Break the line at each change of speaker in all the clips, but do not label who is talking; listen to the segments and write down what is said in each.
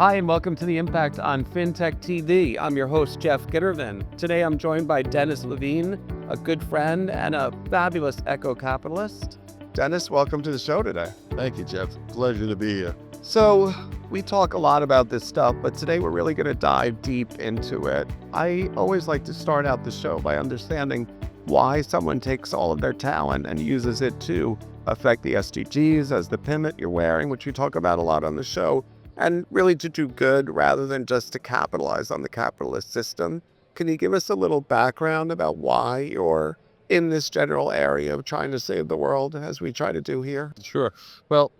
Hi, and welcome to The Impact on FintechTV. I'm your host, Jeff Gitterman. Today, I'm joined by Dennis Levine, a good friend and a fabulous eco-capitalist. Dennis, welcome to the show today.
Thank you, Jeff. Pleasure to be here.
So, we talk a lot about this stuff, but today we're really going to dive deep into it. I always like to start out the show by understanding why someone takes all of their talent and uses it to affect the SDGs, as the pin you're wearing, which we talk about a lot on the show, and really to do good rather than just to capitalize on the capitalist system. Can you give us a little background about why you're in this general area of trying to save the world, as we try to do here?
Sure. Well,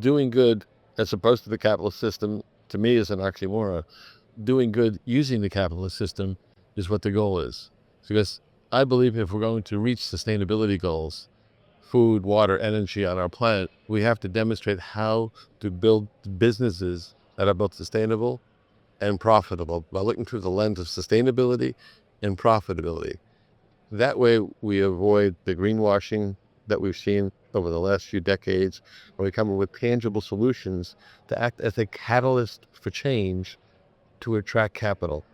doing good as opposed to the capitalist system, to me, is an oxymoron. Doing good using the capitalist system is what the goal is. Because I believe if we're going to reach sustainability goals, food, water, energy on our planet, we have to demonstrate how to build businesses that are both sustainable and profitable by looking through the lens of sustainability and profitability. That way we avoid the greenwashing that we've seen over the last few decades, where we come up with tangible solutions to act as a catalyst for change to attract capital.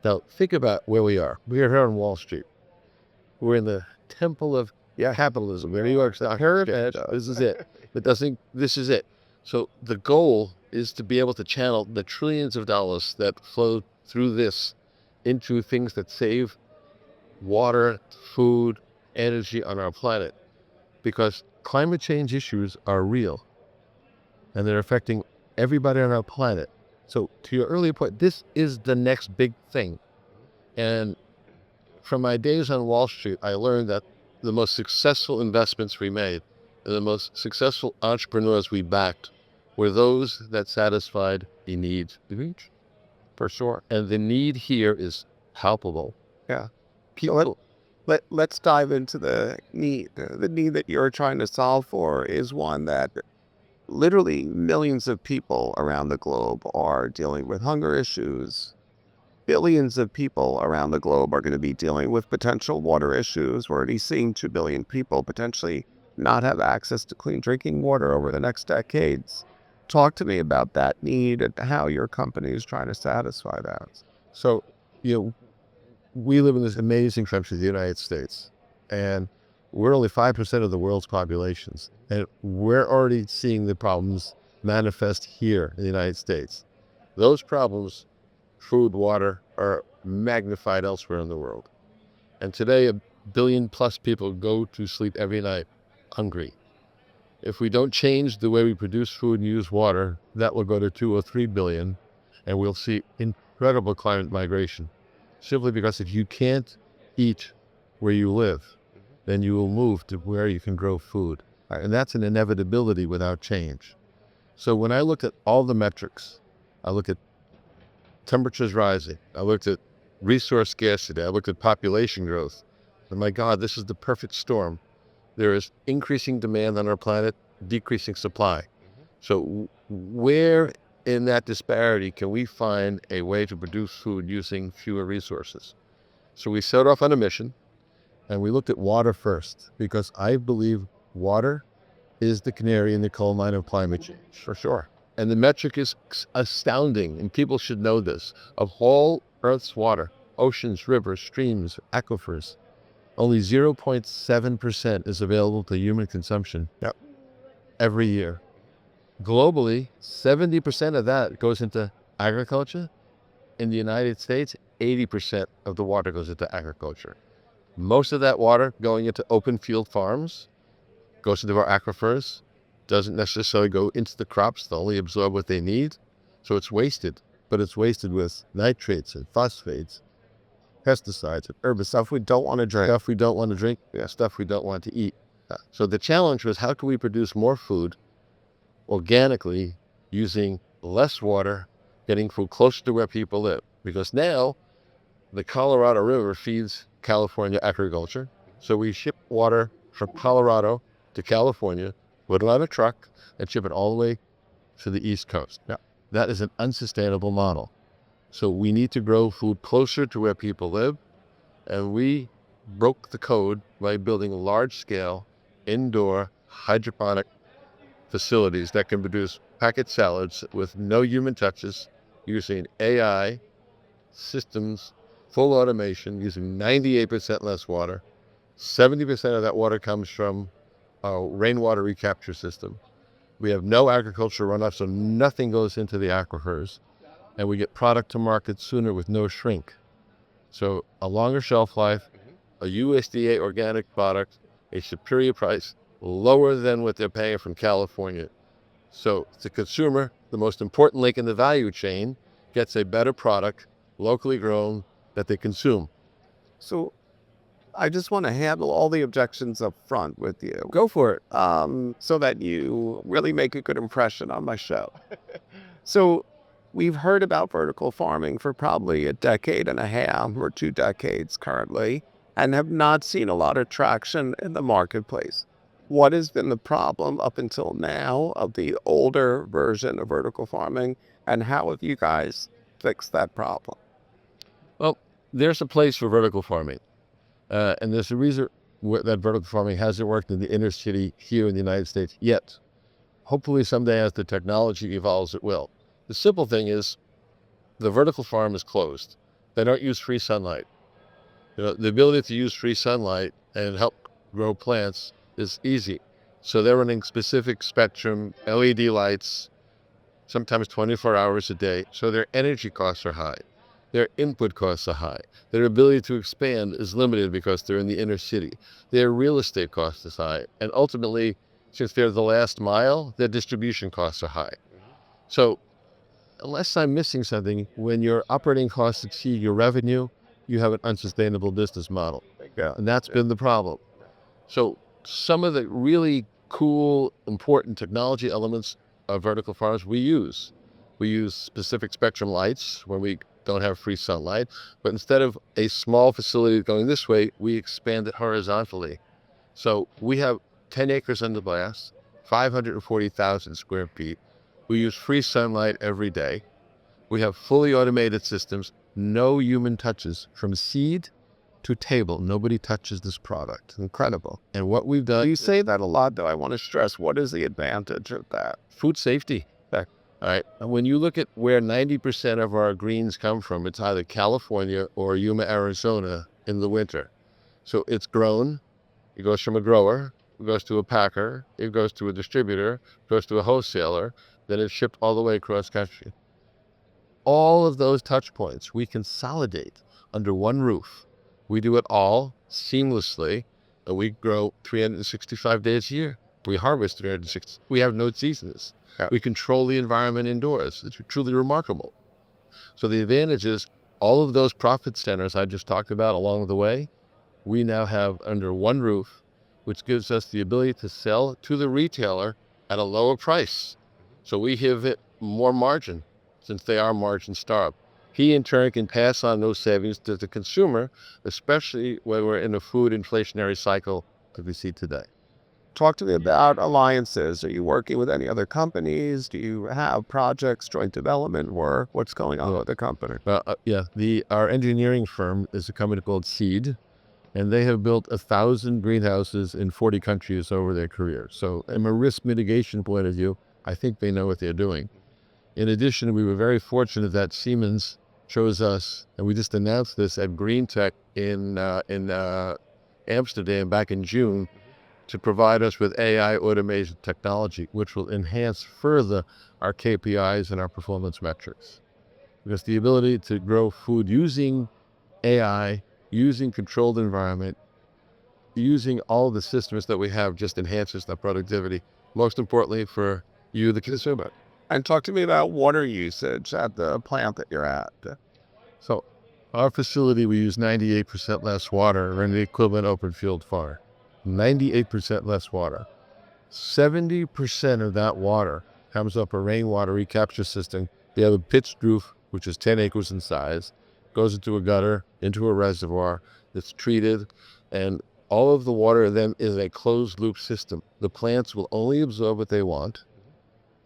Now, think about where we are. We are here on Wall Street. We're in the temple of capitalism. New York's the heritage. This is it. This is it. So the goal is to be able to channel the trillions of dollars that flow through this into things that save water, food, energy on our planet. Because climate change issues are real, and they're affecting everybody on our planet. So to your earlier point, this is the next big thing. And from my days on Wall Street, I learned that the most successful investments we made and the most successful entrepreneurs we backed were those that satisfied the need of each.
For sure.
And the need here is palpable.
Yeah.
People,
Let's dive into the need. The need that you're trying to solve for is one that literally millions of people around the globe are dealing with hunger issues. Billions of people around the globe are going to be dealing with potential water issues. We're already seeing 2 billion people potentially not have access to clean drinking water over the next decades. Talk to me about that need and how your company is trying to satisfy that.
So, we live in this amazing country, the United States, and we're only 5% of the world's populations. And we're already seeing the problems manifest here in the United States. Those problems, food, water, are magnified elsewhere in the world. And today, 1 billion plus people go to sleep every night hungry. If we don't change the way we produce food and use water, that will go to 2 or 3 billion, and we'll see incredible climate migration. Simply because if you can't eat where you live, then you will move to where you can grow food. And that's an inevitability without change. So when I looked at all the metrics, I looked at temperatures rising, I looked at resource scarcity, I looked at population growth. And my God, this is the perfect storm. There is increasing demand on our planet, decreasing supply. So where in that disparity can we find a way to produce food using fewer resources? So we set off on a mission, and we looked at water first, because I believe water is the canary in the coal mine of climate change.
For sure.
And the metric is astounding, and people should know this. Of all Earth's water, oceans, rivers, streams, aquifers, only 0.7% is available to human consumption every year. Globally, 70% of that goes into agriculture. In the United States, 80% of the water goes into agriculture. Most of that water going into open field farms goes into our aquifers, doesn't necessarily go into the crops, they only absorb what they need. So it's wasted, but it's wasted with nitrates and phosphates, pesticides and herbicides.
Stuff we don't want to drink.
Stuff we don't want to drink, stuff we don't want to eat. So the challenge was, how can we produce more food organically using less water, getting food closer to where people live? Because now the Colorado River feeds California agriculture. So we ship water from Colorado to California, put it on a truck, and ship it all the way to the East Coast. That is an unsustainable model. So we need to grow food closer to where people live. And we broke the code by building large-scale, indoor, hydroponic facilities that can produce packet salads with no human touches using AI systems, full automation, using 98% less water. 70% of that water comes from a rainwater recapture system. We have no agricultural runoff, so nothing goes into the aquifers. And we get product to market sooner with no shrink. So a longer shelf life, a USDA organic product, a superior price, lower than what they're paying from California. So the consumer, the most important link in the value chain, gets a better product, locally grown, that they consume.
So I just want to handle all the objections up front with you.
Go for it.
So that you really make a good impression on my show. So we've heard about vertical farming for probably a decade and a half or 2 decades currently, and have not seen a lot of traction in the marketplace. What has been the problem up until now of the older version of vertical farming, and how have you guys fixed that problem?
Well, there's a place for vertical farming. And there's a reason that vertical farming hasn't worked in the inner city here in the United States yet. Hopefully someday as the technology evolves, it will. The simple thing is the vertical farm is closed. They don't use free sunlight. The ability to use free sunlight and help grow plants is easy. So they're running specific spectrum LED lights, sometimes 24 hours a day. So their energy costs are high. Their input costs are high. Their ability to expand is limited because they're in the inner city. Their real estate cost is high. And ultimately, since they're the last mile, their distribution costs are high. So unless I'm missing something, when your operating costs exceed your revenue, you have an unsustainable business model. And that's been the problem. So some of the really cool, important technology elements of vertical farms we use. We use specific spectrum lights when we don't have free sunlight, but instead of a small facility going this way, we expand it horizontally. So we have 10 acres under glass, 540,000 square feet. We use free sunlight every day. We have fully automated systems, no human touches from seed to table. Nobody touches this product. Incredible. And what we've done.
You say that a lot, though. I want to stress, what is the advantage of that?
Food safety. All right. When you look at where 90% of our greens come from, it's either California or Yuma, Arizona in the winter. So it's grown. It goes from a grower, it goes to a packer, it goes to a distributor, it goes to a wholesaler, then it's shipped all the way across country. All of those touch points we consolidate under one roof. We do it all seamlessly, and we grow 365 days a year. We harvest 360. We have no seasons. Yeah. We control the environment indoors. It's truly remarkable. So the advantage is all of those profit centers I just talked about along the way, we now have under one roof, which gives us the ability to sell to the retailer at a lower price. So we give it more margin since they are margin starved. He in turn can pass on those savings to the consumer, especially when we're in a food inflationary cycle like we see today.
Talk to me about alliances. Are you working with any other companies? Do you have projects, joint development work? What's going on with the company?
Our engineering firm is a company called Seed, and they have built 1,000 greenhouses in 40 countries over their career. So from a risk mitigation point of view, I think they know what they're doing. In addition, we were very fortunate that Siemens chose us, and we just announced this at Green Tech in Amsterdam back in June, to provide us with AI automation technology, which will enhance further our KPIs and our performance metrics. Because the ability to grow food using AI, using controlled environment, using all the systems that we have just enhances the productivity, most importantly for you, the consumer.
And talk to me about water usage at the plant that you're at.
So our facility, we use 98% less water than the equivalent open field farm. 98% less water. 70% of that water comes up a rainwater recapture system. We have a pitched roof, which is 10 acres in size, goes into a gutter, into a reservoir, it's treated, and all of the water then is a closed loop system. The plants will only absorb what they want,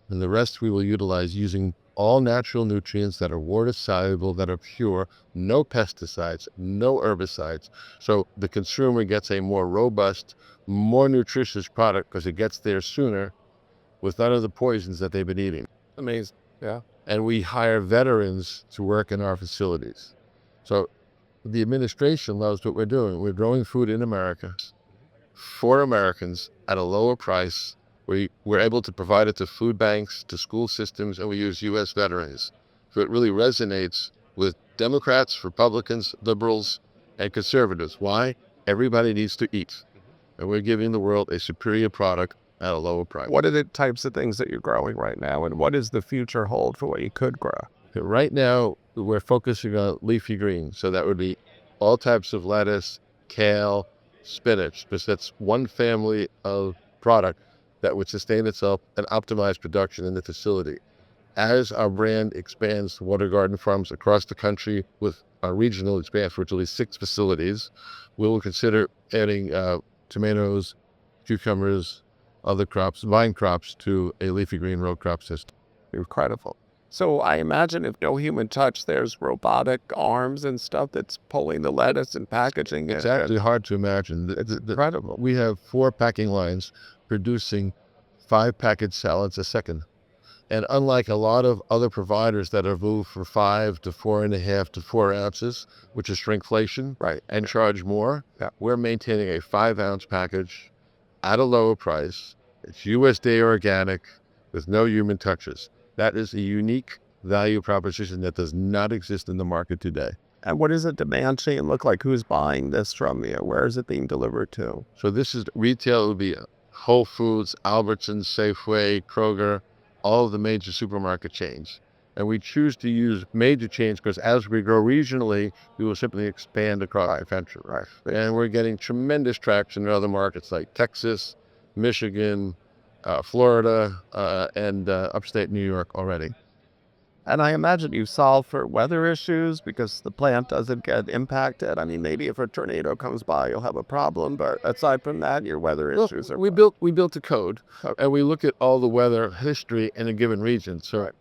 and the rest we will utilize using all natural nutrients that are water soluble, that are pure, no pesticides, no herbicides. So the consumer gets a more robust, more nutritious product because it gets there sooner with none of the poisons that they've been eating.
Amazing. Yeah.
And we hire veterans to work in our facilities. So the administration loves what we're doing. We're growing food in America for Americans at a lower price. We're able to provide it to food banks, to school systems, and we use U.S. veterans. So it really resonates with Democrats, Republicans, liberals, and conservatives. Why? Everybody needs to eat. And we're giving the world a superior product at a lower price.
What are the types of things that you're growing right now, and what does the future hold for what you could grow?
Right now, we're focusing on leafy greens. So that would be all types of lettuce, kale, spinach, because that's one family of product that would sustain itself and optimize production in the facility. As our brand expands to water garden farms across the country with our regional expansion, which will be 6 facilities, we will consider adding tomatoes, cucumbers, other crops, vine crops to a leafy green row crop system.
Incredible. So I imagine if no human touch, there's robotic arms and stuff that's pulling the lettuce and packaging it.
It's actually hard to imagine.
Incredible.
We have 4 packing lines producing 5 packaged salads a second. And unlike a lot of other providers that have moved from 5 to 4.5 to 4 ounces, which is shrinkflation,
Right.
and charge more,
Yeah.
we're maintaining a 5-ounce package at a lower price. It's USDA organic with no human touches. That is a unique value proposition that does not exist in the market today.
And what does the demand chain look like? Who's buying this from you? Where is it being delivered to?
So this is retail. It would be Whole Foods, Albertsons, Safeway, Kroger, all of the major supermarket chains. And we choose to use major chains because as we grow regionally, we will simply expand across the country.
Right.
And we're getting tremendous traction in other markets like Texas, Michigan, Florida, and upstate New York already.
And I imagine you solve for weather issues because the plant doesn't get impacted. I mean, maybe if a tornado comes by, you'll have a problem. But aside from that, your weather issues are.
We built a code, and we look at all the weather history in a given region. So,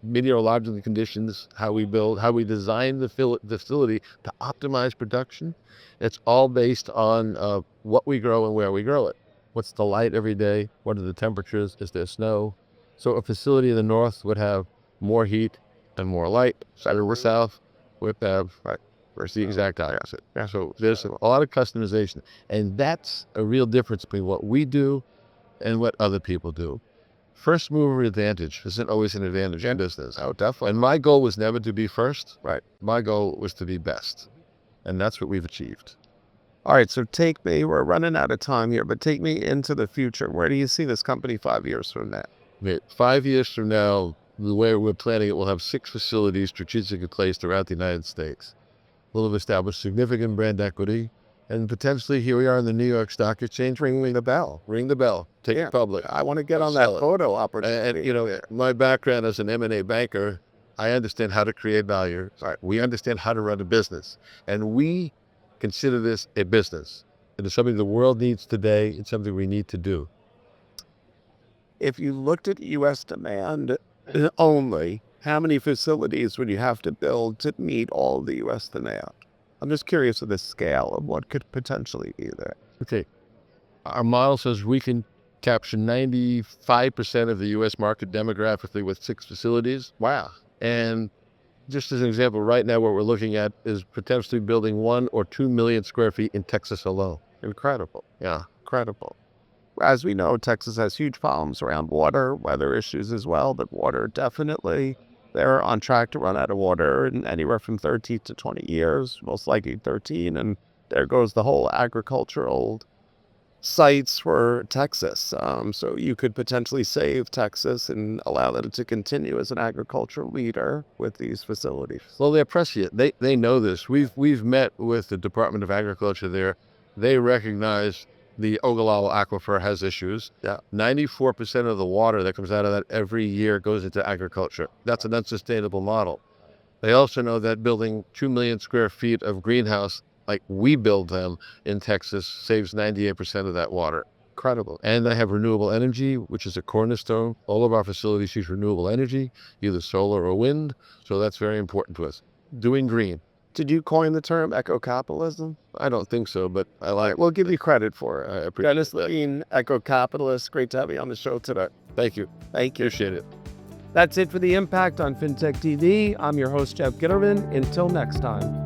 meteorological conditions, how we build, how we design the facility to optimize production. It's all based on what we grow and where we grow it. What's the light every day? What are the temperatures? Is there snow? So a facility in the north would have more heat and more light. South would have where's the exact opposite. Yeah. So there's a lot of customization, and that's a real difference between what we do and what other people do. First mover advantage isn't always an advantage in business.
Oh, definitely.
And my goal was never to be first.
Right.
My goal was to be best, and that's what we've achieved.
All right, so we're running out of time here, but take me into the future. Where do you see this company 5 years from now?
5 years from now, the way we're planning it, we'll have 6 facilities strategically placed throughout the United States. We'll have established significant brand equity, and potentially here we are in the New York Stock Exchange. Ring the bell. Take it public.
I want to get on that photo opportunity.
And my background as an M&A banker, I understand how to create value.
Right.
We understand how to run a business, and we consider this a business. It is something the world needs today. It's something we need to do.
If you looked at U.S. demand only, how many facilities would you have to build to meet all of the U.S. demand? I'm just curious of the scale of what could potentially be there.
Okay. Our model says we can capture 95% of the U.S. market demographically with 6 facilities.
Wow.
And just as an example, right now what we're looking at is potentially building 1 or 2 million square feet in Texas alone.
Incredible.
Yeah.
Incredible. As we know, Texas has huge problems around water, weather issues as well, but water definitely, they're on track to run out of water in anywhere from 13 to 20 years, most likely 13, and there goes the whole agricultural sites for Texas. So you could potentially save Texas and allow them to continue as an agricultural leader with these facilities.
Well, they're prescient. They know this. We've met with the Department of Agriculture there. They recognize the Ogallala Aquifer has issues.
Yeah.
94% of the water that comes out of that every year goes into agriculture. That's an unsustainable model. They also know that building 2 million square feet of greenhouse, like we build them in Texas, saves 98% of that water. Incredible. And they have renewable energy, which is a cornerstone. All of our facilities use renewable energy, either solar or wind. So that's very important to us. Doing green.
Did you coin the term eco-capitalism?
I don't think so, but I
All
like
right, we'll give you credit for it.
I appreciate
Dennis
that.
Levine, eco-capitalist. Great to have you on the show today.
Thank you.
Thank you.
Appreciate it.
That's it for The Impact on FintechTV. I'm your host, Jeff Gitterman. Until next time.